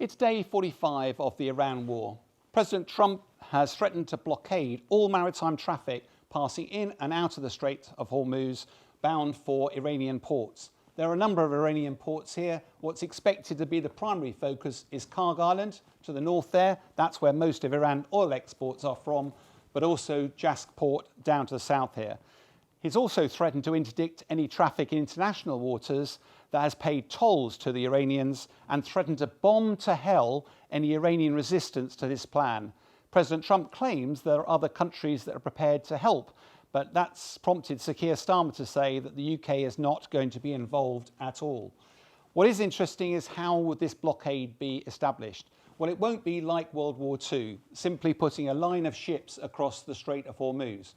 It's day 45 of the Iran war. President Trump has threatened to blockade all maritime traffic passing in and out of the Strait of Hormuz bound for Iranian ports. There are a number of Iranian ports here. What's expected to be the primary focus is Karg Island to the north there. That's where most of Iran oil exports are from, but also Jask port down to the south here. He's also threatened to interdict any traffic in international waters that has paid tolls to the Iranians and threatened to bomb to hell any Iranian resistance to this plan. President Trump claims there are other countries that are prepared to help, but that's prompted Sir Keir Starmer to say that the UK is not going to be involved at all. What is interesting is how would this blockade be established? Well, it won't be like World War II, simply putting a line of ships across the Strait of Hormuz.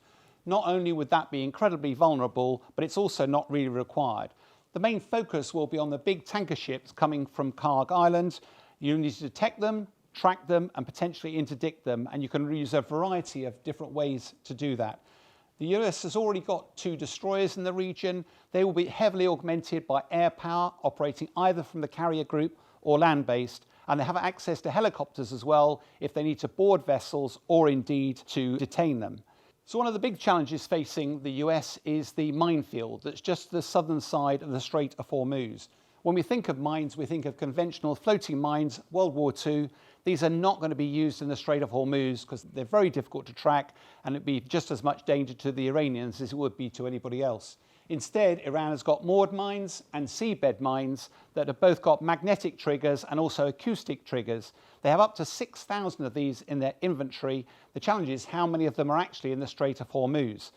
Not only would that be incredibly vulnerable, but it's also not really required. The main focus will be on the big tanker ships coming from Karg Island. You need to detect them, track them, and potentially interdict them, and you can use a variety of different ways to do that. The US has already got 2 destroyers in the region. They will be heavily augmented by air power, operating either from the carrier group or land-based, and they have access to helicopters as well if they need to board vessels or indeed to detain them. So one of the big challenges facing the US is the minefield that's just the southern side of the Strait of Hormuz. When we think of mines, we think of conventional floating mines, World War II. These are not going to be used in the Strait of Hormuz because they're very difficult to track, and it'd be just as much danger to the Iranians as it would be to anybody else. Instead, Iran has got moored mines and seabed mines that have both got magnetic triggers and also acoustic triggers. They have up to 6,000 of these in their inventory. The challenge is how many of them are actually in the Strait of Hormuz.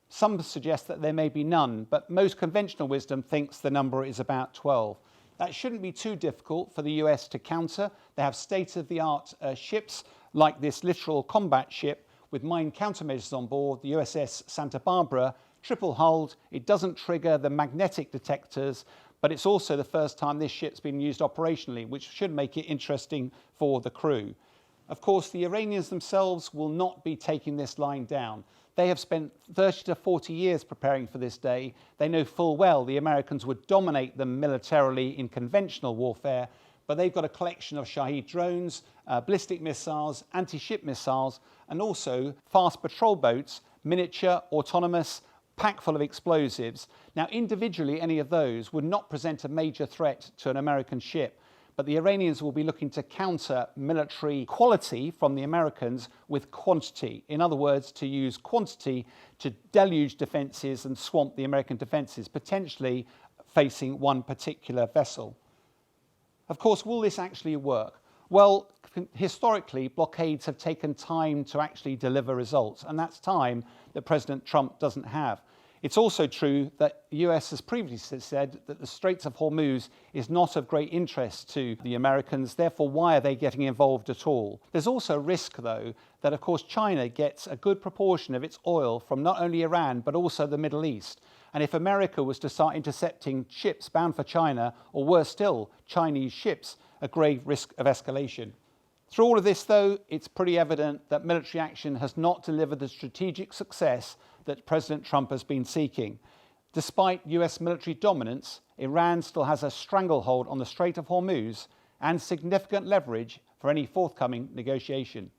Some suggest that there may be none, but most conventional wisdom thinks the number is about 12. That shouldn't be too difficult for the US to counter. They have state-of-the-art ships like this littoral combat ship with mine countermeasures on board, the USS Santa Barbara, triple hulled. It doesn't trigger the magnetic detectors, but it's also the first time this ship's been used operationally, which should make it interesting for the crew. Of course, the Iranians themselves will not be taking this line down. They have spent 30 to 40 years preparing for this day. They know full well the Americans would dominate them militarily in conventional warfare, but they've got a collection of Shahed drones, ballistic missiles, anti-ship missiles, and also fast patrol boats, miniature, autonomous, packed full of explosives. Now, individually, any of those would not present a major threat to an American ship, but the Iranians will be looking to counter military quality from the Americans with quantity. In other words, to use quantity to deluge defences and swamp the American defences, potentially facing one particular vessel. Of course, will this actually work? Well, historically, blockades have taken time to actually deliver results, and that's time that President Trump doesn't have. It's also true that the US has previously said that the Straits of Hormuz is not of great interest to the Americans, therefore why are they getting involved at all? There's also a risk, though, that of course China gets a good proportion of its oil from not only Iran but also the Middle East. And if America was to start intercepting ships bound for China, or worse still, Chinese ships, a grave risk of escalation. Through all of this, though, it's pretty evident that military action has not delivered the strategic success that President Trump has been seeking. Despite US military dominance, Iran still has a stranglehold on the Strait of Hormuz and significant leverage for any forthcoming negotiation.